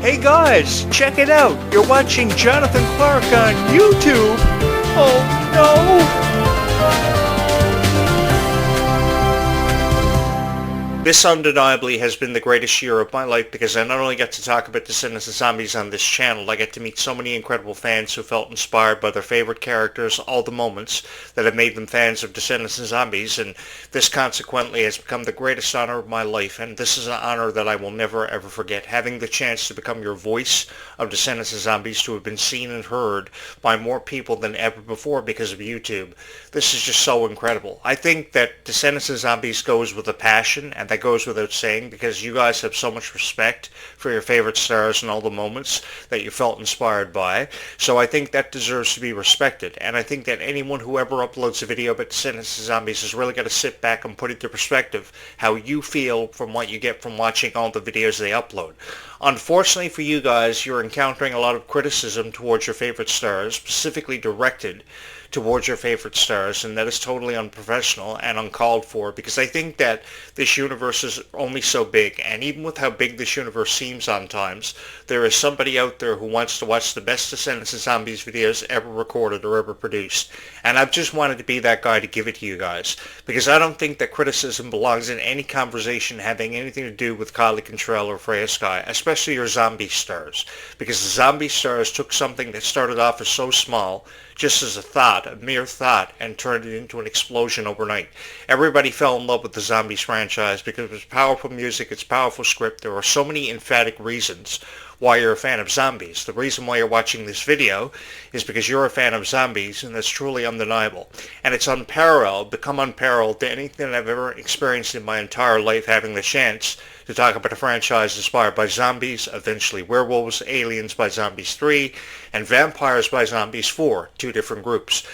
Hey guys, check it out. You're watching Jonathan Clarke on YouTube. Oh no! This undeniably has been the greatest year of my life because I not only get to talk about Descendants and Zombies on this channel, I get to meet so many incredible fans who felt inspired by their favorite characters, all the moments that have made them fans of Descendants and Zombies, and this consequently has become the greatest honor of my life, and this is an honor that I will never ever forget. Having the chance to become your voice of Descendants and Zombies, to have been seen and heard by more people than ever before because of YouTube. This is just so incredible. I think that Descendants and Zombies goes with a passion, and that goes without saying because you guys have so much respect for your favorite stars and all the moments that you felt inspired by. So I think that deserves to be respected. And I think that anyone who ever uploads a video about Descendants and Zombies has really got to sit back and put into perspective how you feel from what you get from watching all the videos they upload. Unfortunately for you guys, you're encountering a lot of criticism towards your favorite stars, specifically directed towards your favorite stars, and that is totally unprofessional and uncalled for because I think that this universe is only so big, and even with how big this universe seems on times, there is somebody out there who wants to watch the best Descendants and Zombies videos ever recorded or ever produced, and I've just wanted to be that guy to give it to you guys because I don't think that criticism belongs in any conversation having anything to do with Kylie Contrell or Freya Sky, especially your zombie stars, because the zombie stars took something that started off as so small, just as a thought, a mere thought, and turned it into an explosion overnight. Everybody fell in love with the Zombies franchise because of its powerful music, its powerful script. There are so many emphatic reasons why you're a fan of zombies. The reason why you're watching this video is because you're a fan of zombies, and that's truly undeniable. And it's unparalleled, become unparalleled to anything that I've ever experienced in my entire life, having the chance to talk about a franchise inspired by zombies, eventually werewolves, aliens by Zombies 3, and vampires by Zombies 4, two different groups.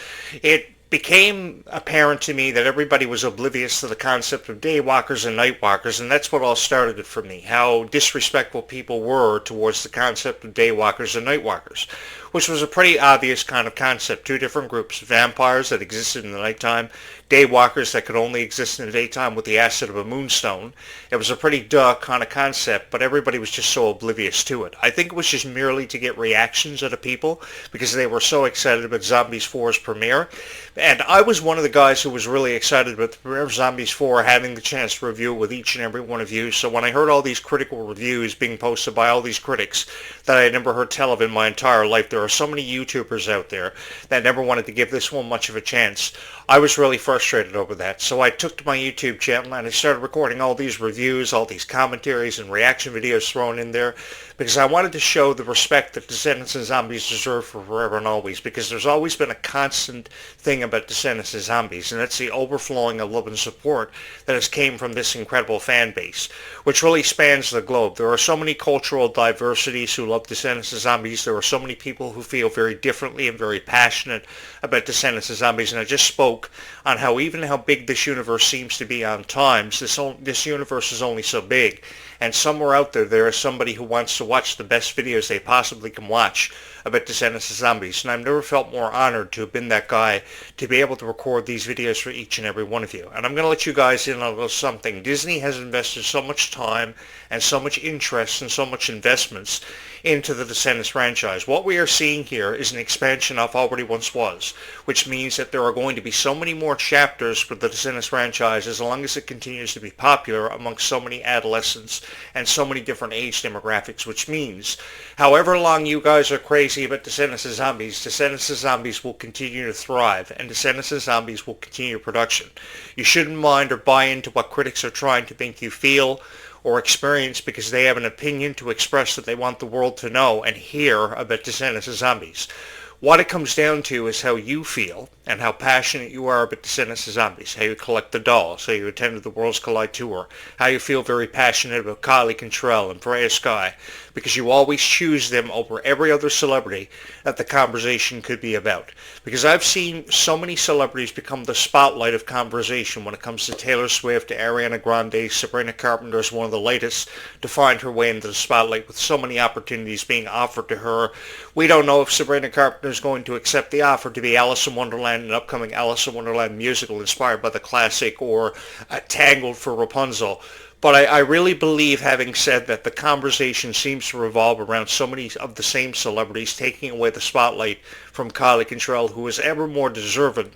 It became apparent to me that everybody was oblivious to the concept of daywalkers and nightwalkers, and that's what all started it for me, how disrespectful people were towards the concept of daywalkers and nightwalkers, which was a pretty obvious kind of concept. Two different groups, vampires that existed in the nighttime, daywalkers that could only exist in the daytime with the acid of a moonstone. It was a pretty duh kind of concept, but everybody was just so oblivious to it. I think it was just merely to get reactions out of people because they were so excited about Zombies 4's premiere. And I was one of the guys who was really excited about the premiere of Zombies 4, having the chance to review it with each and every one of you. So when I heard all these critical reviews being posted by all these critics that I had never heard tell of in my entire life, there are so many YouTubers out there that never wanted to give this one much of a chance. I was really frustrated over that. So I took to my YouTube channel and I started recording all these reviews, all these commentaries and reaction videos thrown in there because I wanted to show the respect that Descendants and Zombies deserve for forever and always, because there's always been a constant thing about Descendants and Zombies, and that's the overflowing of love and support that has came from this incredible fan base, which really spans the globe. There are so many cultural diversities who love Descendants and Zombies. There are so many people who feel very differently and very passionate about Descendants and Zombies, and I just spoke on how even how big this universe seems to be on times, this universe is only so big, and somewhere out there, there is somebody who wants to watch the best videos they possibly can watch about Descendants and Zombies, and I've never felt more honored to have been that guy to be able to record these videos for each and every one of you. And I'm going to let you guys in on a little something. Disney has invested so much time and so much interest and so much investments into the Descendants franchise. What we are seeing here is an expansion of already once was, which means that there are going to be so many more chapters for the Descendants franchise as long as it continues to be popular amongst so many adolescents and so many different age demographics, which means however long you guys are crazy about Descendants and Zombies will continue to thrive, and Descendants and Zombies will continue production. You shouldn't mind or buy into what critics are trying to make you feel or experience because they have an opinion to express that they want the world to know and hear about Descendants and Zombies. What it comes down to is how you feel and how passionate you are about Descendants and Zombies, how you collect the dolls, how you attended the Worlds Collide tour, how you feel very passionate about Kylie Contrell and Freya Sky, because you always choose them over every other celebrity that the conversation could be about. Because I've seen so many celebrities become the spotlight of conversation when it comes to Taylor Swift, Ariana Grande. Sabrina Carpenter is one of the latest to find her way into the spotlight with so many opportunities being offered to her. We don't know if Sabrina Carpenter is going to accept the offer to be Alice in Wonderland, an upcoming Alice in Wonderland musical inspired by the classic, or Tangled for Rapunzel. But I really believe, having said that, the conversation seems to revolve around so many of the same celebrities taking away the spotlight from Kylie Contrell, who is ever more deserving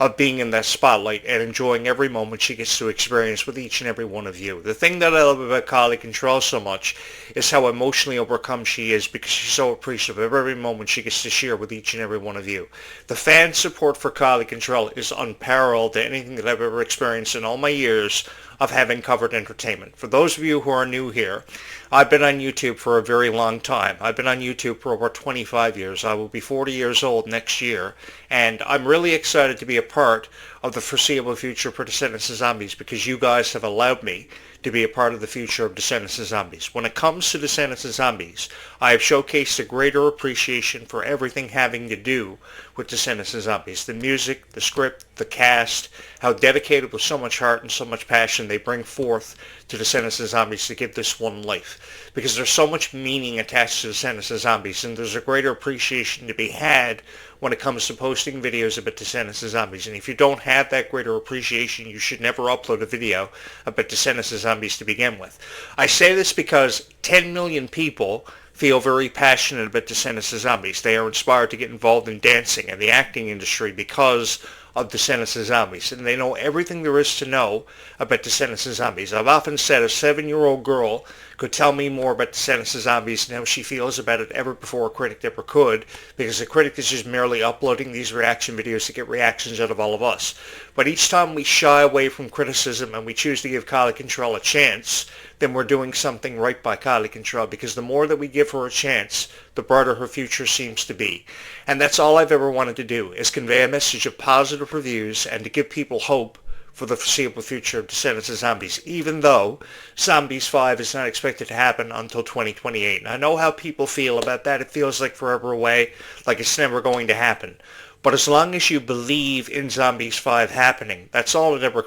of being in that spotlight and enjoying every moment she gets to experience with each and every one of you. The thing that I love about Kylie Contrell so much is how emotionally overcome she is, because she's so appreciative of every moment she gets to share with each and every one of you. The fan support for Kylie Contrell is unparalleled to anything that I've ever experienced in all my years of having covered entertainment. For those of you who are new here, I've been on YouTube for a very long time. I've been on YouTube for over 25 years. I will be 40 years old next year, and I'm really excited to be a part of the foreseeable future for Descendants of Zombies, because you guys have allowed me to be a part of the future of Descendants of Zombies. When it comes to Descendants of Zombies, I have showcased a greater appreciation for everything having to do with Descendants of Zombies. The music, the script, the cast, how dedicated with so much heart and so much passion they bring forth to Descendants of Zombies to give this one life. Because there's so much meaning attached to Descendants of Zombies, and there's a greater appreciation to be had when it comes to posting videos about Descendants of Zombies. And if you don't have that greater appreciation, you should never upload a video about Descendants of Zombies to begin with. I say this because 10 million people feel very passionate about Descendants of Zombies. They are inspired to get involved in dancing and the acting industry because of Descendants of Zombies, and they know everything there is to know about Descendants of Zombies. I've often said a 7-year-old girl could tell me more about Descendants of Zombies and how she feels about it ever before a critic ever could, because a critic is just merely uploading these reaction videos to get reactions out of all of us. But each time we shy away from criticism and we choose to give Kylie Contrell a chance, then we're doing something right by Kylie Contrell, because the more that we give her a chance, the brighter her future seems to be. And that's all I've ever wanted to do, is convey a message of positive reviews and to give people hope for the foreseeable future of Descendants of Zombies, even though Zombies 5 is not expected to happen until 2028. And I know how people feel about that. It feels like forever away, like it's never going to happen. But as long as you believe in Zombies 5 happening, that's all it ever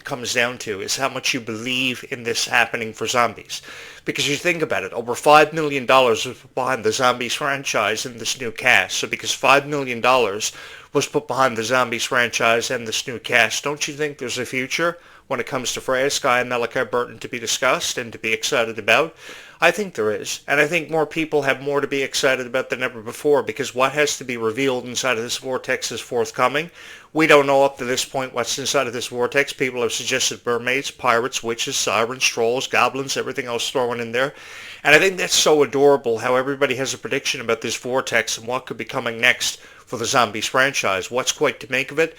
comes down to, is how much you believe in this happening for zombies. Because you think about it, over $5 million was put behind the Zombies franchise and this new cast. So because $5 million was put behind the Zombies franchise and this new cast, don't you think there's a future when it comes to Freya, Skye, and Malachi Burton to be discussed and to be excited about? I think there is, and I think more people have more to be excited about than ever before, because what has to be revealed inside of this vortex is forthcoming. We don't know up to this point what's inside of this vortex. People have suggested mermaids, pirates, witches, sirens, trolls, goblins, everything else thrown in there. And I think that's so adorable how everybody has a prediction about this vortex and what could be coming next for the Zombies franchise. What's quite to make of it?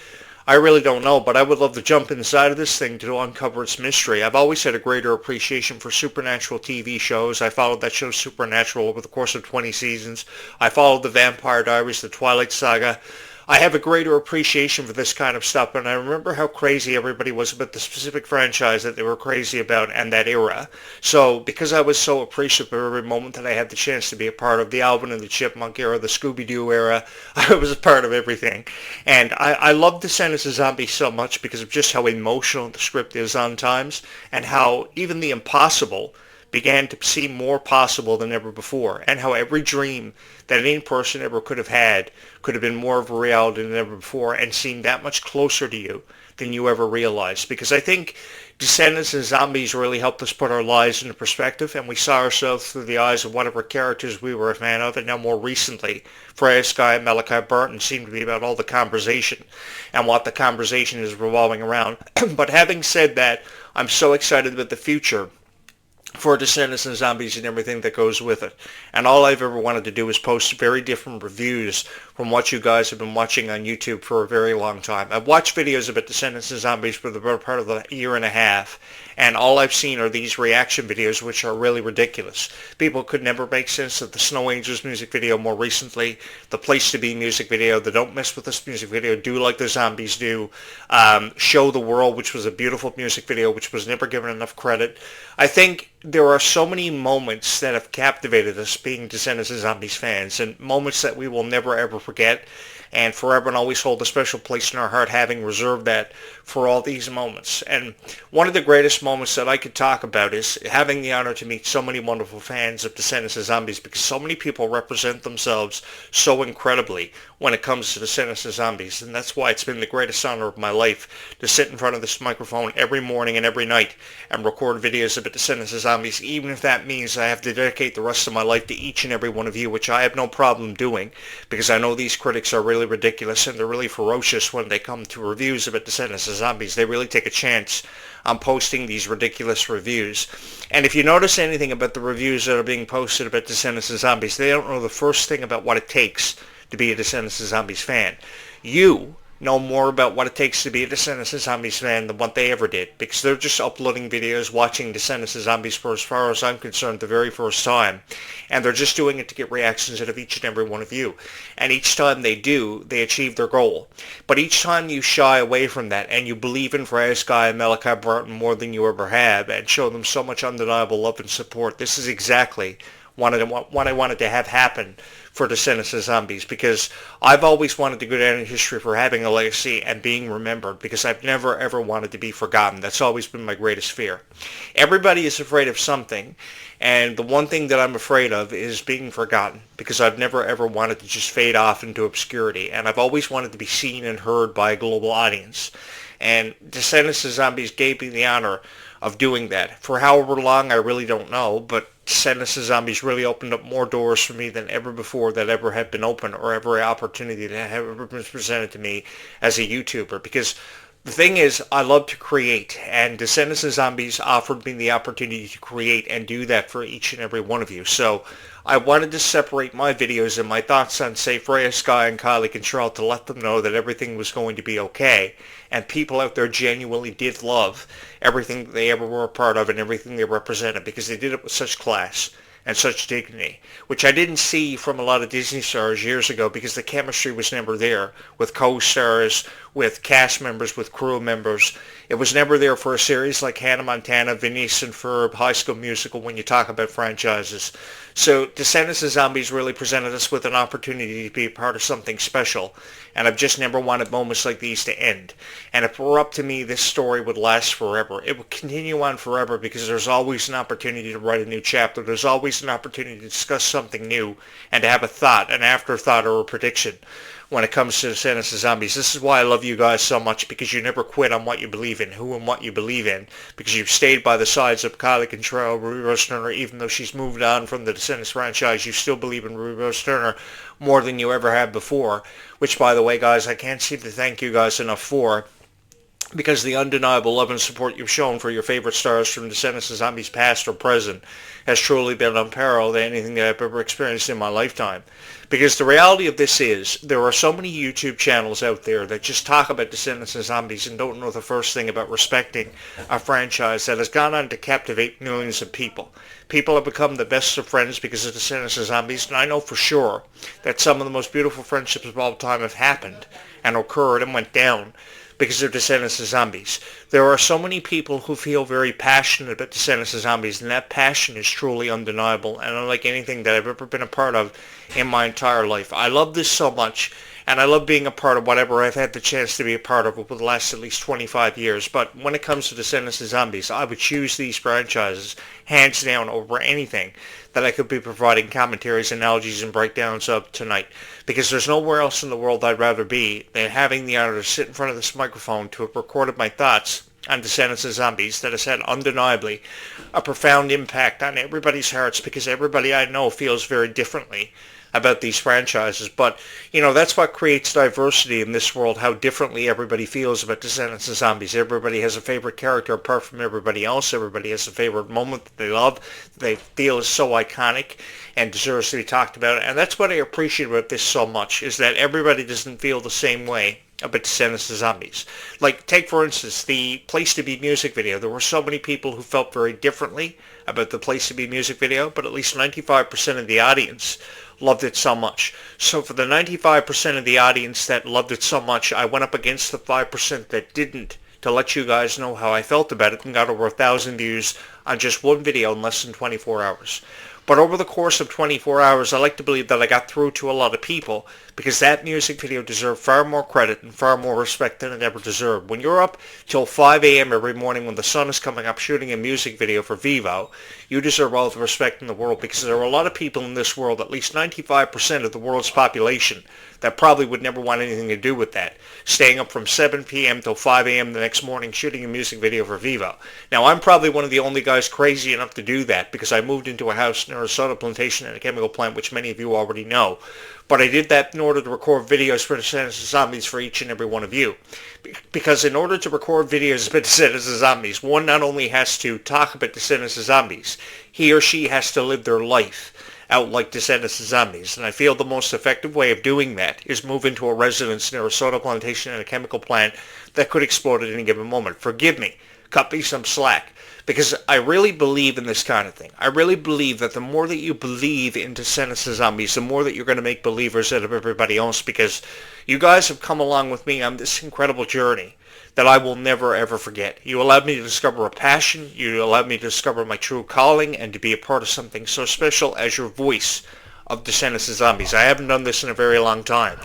I really don't know, but I would love to jump inside of this thing to uncover its mystery. I've always had a greater appreciation for supernatural TV shows. I followed that show Supernatural over the course of 20 seasons. I followed The Vampire Diaries, The Twilight Saga. I have a greater appreciation for this kind of stuff, and I remember how crazy everybody was about the specific franchise that they were crazy about and that era. So because I was so appreciative of every moment that I had the chance to be a part of, the Alvin and the Chipmunk era, the Scooby-Doo era, I was a part of everything. And I love Descendants of Zombies so much because of just how emotional the script is on times, and how even the impossible began to seem more possible than ever before, and how every dream that any person ever could have been more of a reality than ever before and seemed that much closer to you than you ever realized. Because I think Descendants and Zombies really helped us put our lives into perspective, and we saw ourselves through the eyes of whatever characters we were a fan of. And now more recently, Freya, Skye, and Malachi Burton seem to be about all the conversation and what the conversation is revolving around. But having said that, I'm so excited about the future for Descendants and Zombies and everything that goes with it. And all I've ever wanted to do is post very different reviews from what you guys have been watching on YouTube for a very long time. I've watched videos about Descendants and Zombies for the better part of a year and a half, and all I've seen are these reaction videos, which are really ridiculous. People could never make sense of the Snow Angels music video more recently, the Place to Be music video, the Don't Mess With Us music video, Do Like the Zombies Do, Show the World, which was a beautiful music video, which was never given enough credit. I think there are so many moments that have captivated us being Descendants and Zombies fans, and moments that we will never ever forget. and forever and always hold a special place in our heart, having reserved that for all these moments. And one of the greatest moments that I could talk about is having the honor to meet so many wonderful fans of Descendants of Zombies, because so many people represent themselves so incredibly when it comes to Descendants of Zombies, and that's why it's been the greatest honor of my life to sit in front of this microphone every morning and every night and record videos about Descendants of Zombies, even if that means I have to dedicate the rest of my life to each and every one of you, which I have no problem doing, because I know these critics are really ridiculous and they're really ferocious when they come to reviews about Descendants of Zombies. They really take a chance on posting these ridiculous reviews. And if you notice anything about the reviews that are being posted about Descendants of Zombies, they don't know the first thing about what it takes to be a Descendants of Zombies fan. You know more about what it takes to be a Descendants of Zombies fan than what they ever did, because they're just uploading videos, watching Descendants of Zombies for, as far as I'm concerned, the very first time, and they're just doing it to get reactions out of each and every one of you. And each time they do, they achieve their goal. But each time you shy away from that and you believe in Freya Sky and Malachi Barton more than you ever have and show them so much undeniable love and support, this is exactly what I wanted to have happen for Descendants of Zombies, because I've always wanted to go down in history for having a legacy and being remembered, because I've never ever wanted to be forgotten. That's always been my greatest fear. Everybody is afraid of something, and the one thing that I'm afraid of is being forgotten, because I've never ever wanted to just fade off into obscurity, and I've always wanted to be seen and heard by a global audience. And Descendants of Zombies gave me the honor of doing that. For however long, I really don't know, but Descendants of Zombies really opened up more doors for me than ever before that ever had been open, or every opportunity that had ever been presented to me as a YouTuber. Because the thing is, I love to create, and Descendants of Zombies offered me the opportunity to create and do that for each and every one of you. So I wanted to separate my videos and my thoughts on, say, Freya Sky and Kylie Control, to let them know that everything was going to be okay, and people out there genuinely did love everything that they ever were a part of and everything they represented, because they did it with such class and such dignity, which I didn't see from a lot of Disney stars years ago, because the chemistry was never there with co-stars, with cast members, with crew members. It was never there for a series like Hannah Montana, Phineas and Ferb, High School Musical, when you talk about franchises. So Descendants of Zombies really presented us with an opportunity to be a part of something special, and I've just never wanted moments like these to end. And if it were up to me, this story would last forever. It would continue on forever, because there's always an opportunity to write a new chapter. There's always an opportunity to discuss something new and to have a thought, an afterthought, or a prediction when it comes to Descendants of Zombies. This is why I love you guys so much, because you never quit on what you believe in, who and what you believe in, because you've stayed by the sides of Kylie Control, Ruby Rose Turner. Even though she's moved on from the Descendants franchise, you still believe in Ruby Rose Turner more than you ever have before, which, by the way, guys, I can't seem to thank you guys enough for, because the undeniable love and support you've shown for your favorite stars from Descendants of Zombies past or present has truly been unparalleled than anything that I've ever experienced in my lifetime. Because the reality of this is, there are so many YouTube channels out there that just talk about Descendants of Zombies and don't know the first thing about respecting a franchise that has gone on to captivate millions of people. People have become the best of friends because of Descendants of Zombies, and I know for sure that some of the most beautiful friendships of all time have happened and occurred and went down because of Descendants of Zombies. There are so many people who feel very passionate about Descendants of Zombies, and that passion is truly undeniable and unlike anything that I've ever been a part of in my entire life. I love this so much, and I love being a part of whatever I've had the chance to be a part of over the last at least 25 years. But when it comes to Descendants of Zombies, I would choose these franchises hands down over anything that I could be providing commentaries, analogies, and breakdowns of tonight, because there's nowhere else in the world I'd rather be than having the honor to sit in front of this microphone to have recorded my thoughts on Descendants of Zombies that has had undeniably a profound impact on everybody's hearts, because everybody I know feels very differently about these franchises. But, you know, that's what creates diversity in this world, how differently everybody feels about Descendants of Zombies. Everybody has a favorite character apart from everybody else. Everybody has a favorite moment that they love, that they feel is so iconic and deserves to be talked about. And that's what I appreciate about this so much, is that everybody doesn't feel the same way about Descendants of Zombies. Like, take for instance the Place to Be music video. There were so many people who felt very differently about the Place to Be music video, but at least 95% of the audience loved it so much. So for the 95% of the audience that loved it so much, I went up against the 5% that didn't, to let you guys know how I felt about it, and got over 1,000 views on just one video in less than 24 hours. But over the course of 24 hours, I like to believe that I got through to a lot of people because that music video deserved far more credit and far more respect than it ever deserved. When you're up till 5 a.m. every morning when the sun is coming up shooting a music video for Vivo, you deserve all the respect in the world because there are a lot of people in this world, at least 95% of the world's population, that probably would never want anything to do with that, staying up from 7 p.m. till 5 a.m. the next morning shooting a music video for Vivo. Now, I'm probably one of the only guys crazy enough to do that because I moved into a house near a soda plantation and a chemical plant, which many of you already know. But I did that in order to record videos for Descendants of Zombies for each and every one of you. Because in order to record videos about Descendants of Zombies, one not only has to talk about Descendants of Zombies, he or she has to live their life out like Descendants of Zombies. And I feel the most effective way of doing that is move into a residence near a soda plantation and a chemical plant that could explode at any given moment. Forgive me. Cut me some slack. Because I really believe in this kind of thing. I really believe that the more that you believe in Descendants of Zombies, the more that you're going to make believers out of everybody else. Because you guys have come along with me on this incredible journey that I will never ever forget. You allowed me to discover a passion. You allowed me to discover my true calling and to be a part of something so special as your voice of Descendants of Zombies. I haven't done this in a very long time.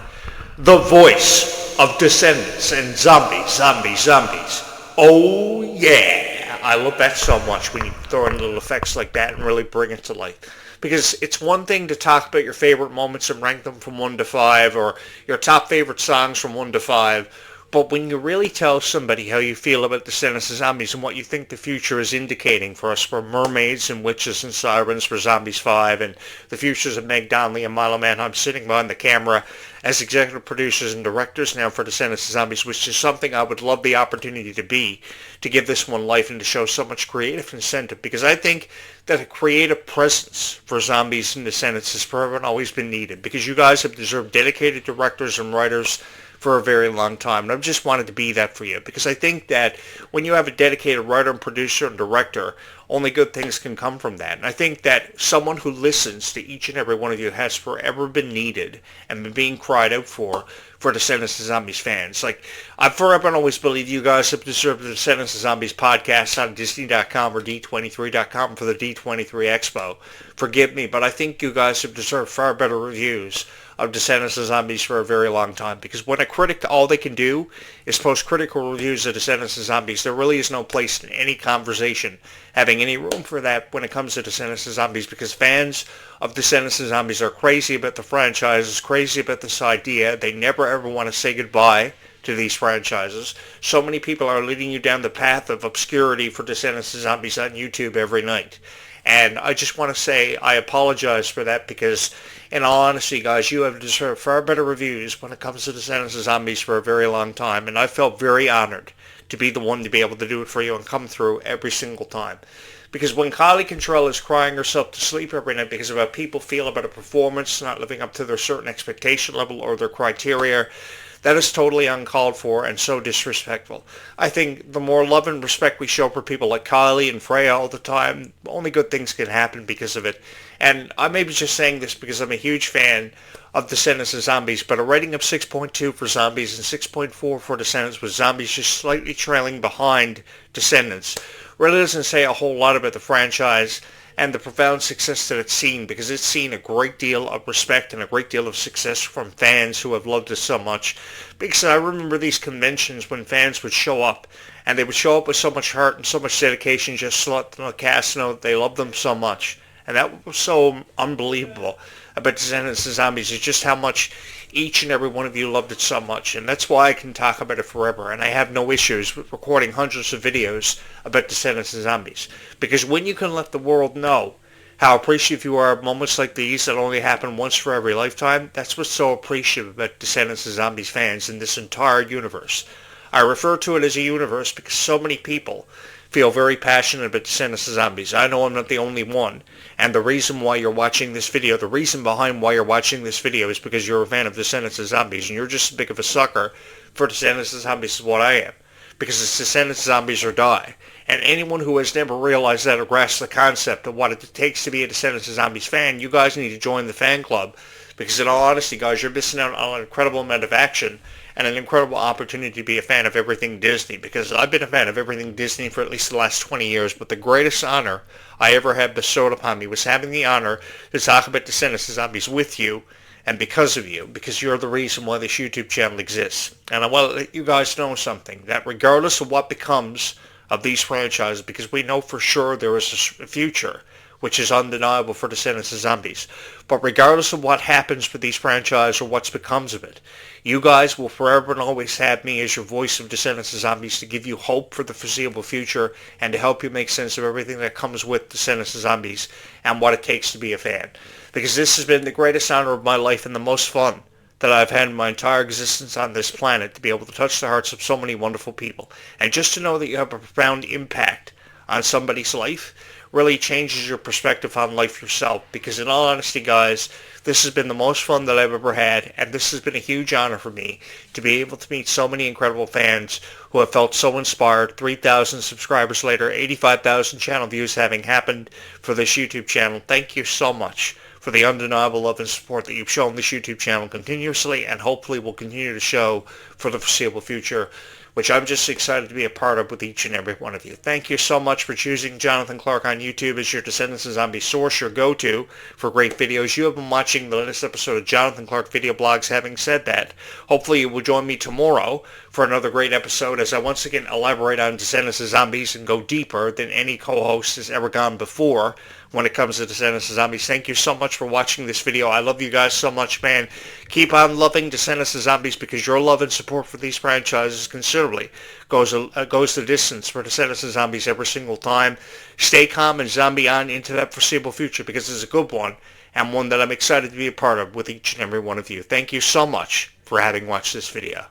The voice of Descendants and Zombies, Zombies, Zombies. Oh yeah. I love that so much when you throw in little effects like that and really bring it to life. Because it's one thing to talk about your favorite moments and rank them from 1 to 5 or your top favorite songs from 1 to 5. But when you really tell somebody how you feel about Descendants of Zombies and what you think the future is indicating for us, for mermaids and witches and sirens for Zombies 5, and the futures of Meg Donnelly and Milo Manheim sitting behind the camera as executive producers and directors now for Descendants of Zombies, which is something I would love the opportunity to be, to give this one life and to show so much creative incentive, because I think that a creative presence for Zombies and Descendants has forever and always been needed, because you guys have deserved dedicated directors and writers for a very long time, and I've just wanted to be that for you, because I think that when you have a dedicated writer and producer and director, only good things can come from that. And I think that someone who listens to each and every one of you has forever been needed and been being cried out for Descendants of Zombies fans. Like, I've forever and always believed you guys have deserved the Descendants of Zombies podcast on Disney.com or D23.com for the D23 Expo. Forgive me, but I think you guys have deserved far better reviews of Descendants of Zombies for a very long time, because when a critic, all they can do is post critical reviews of Descendants of Zombies, there really is no place in any conversation having any room for that when it comes to Descendants of Zombies, because fans of Descendants of Zombies are crazy about the franchises, crazy about this idea. They never ever want to say goodbye to these franchises. So many people are leading you down the path of obscurity for Descendants of Zombies on YouTube every night. And I just want to say I apologize for that, because in all honesty, guys, you have deserved far better reviews when it comes to Descendants of Zombies for a very long time. And I felt very honored to be the one to be able to do it for you and come through every single time. Because when Kylie Contrell is crying herself to sleep every night because of how people feel about a performance not living up to their certain expectation level or their criteria, that is totally uncalled for and so disrespectful. I think the more love and respect we show for people like Kylie and Freya all the time, only good things can happen because of it. And I may be just saying this because I'm a huge fan of Descendants of Zombies, but a rating of 6.2 for Zombies and 6.4 for Descendants, with Zombies just slightly trailing behind Descendants, really doesn't say a whole lot about the franchise and the profound success that it's seen, because it's seen a great deal of respect and a great deal of success from fans who have loved it so much. Because I remember these conventions when fans would show up, and they would show up with so much heart and so much dedication just to let the cast know that they loved them so much. And that was so unbelievable about Descendants of Zombies, is just how much each and every one of you loved it so much. And that's why I can talk about it forever. And I have no issues with recording hundreds of videos about Descendants of Zombies. Because when you can let the world know how appreciative you are of moments like these that only happen once for every lifetime, that's what's so appreciative about Descendants of Zombies fans in this entire universe. I refer to it as a universe because so many people feel very passionate about Descendants of Zombies. I know I'm not the only one. And the reason why you're watching this video, the reason behind why you're watching this video is because you're a fan of Descendants of Zombies, and you're just as big of a sucker for Descendants of Zombies as what I am. Because it's Descendants of Zombies or die. And anyone who has never realized that or grasped the concept of what it takes to be a Descendants of Zombies fan, you guys need to join the fan club. Because in all honesty, guys, you're missing out on an incredible amount of action and an incredible opportunity to be a fan of everything Disney, because I've been a fan of everything Disney for at least the last 20 years, but the greatest honor I ever had bestowed upon me was having the honor to talk about Descendants of Zombies with you, and because of you, because you're the reason why this YouTube channel exists. And I want to let you guys know something, that regardless of what becomes of these franchises, because we know for sure there is a future, which is undeniable for Descendants of Zombies. But regardless of what happens with these franchises or what becomes of it, you guys will forever and always have me as your voice of Descendants of Zombies to give you hope for the foreseeable future and to help you make sense of everything that comes with Descendants of Zombies and what it takes to be a fan. Because this has been the greatest honor of my life and the most fun that I've had in my entire existence on this planet, to be able to touch the hearts of so many wonderful people. And just to know that you have a profound impact on somebody's life really changes your perspective on life yourself. Because in all honesty, guys, this has been the most fun that I've ever had, and this has been a huge honor for me to be able to meet so many incredible fans who have felt so inspired. 3,000 subscribers later, 85,000 channel views having happened for this YouTube channel. Thank you so much for the undeniable love and support that you've shown this YouTube channel continuously, and hopefully will continue to show for the foreseeable future, which I'm just excited to be a part of with each and every one of you. Thank you so much for choosing Jonathan Clarke on YouTube as your Descendants of Zombies source, your go-to for great videos. You have been watching the latest episode of Jonathan Clarke Video Blogs. Having said that, hopefully you will join me tomorrow for another great episode as I once again elaborate on Descendants of Zombies and go deeper than any co-host has ever gone before when it comes to Descendants of Zombies. Thank you so much for watching this video. I love you guys so much, man. Keep on loving Descendants of Zombies, because your love and support for these franchises considerably goes the distance for Descendants of Zombies every single time. Stay calm and zombie on into that foreseeable future, because it's a good one, and one that I'm excited to be a part of with each and every one of you. Thank you so much for having watched this video.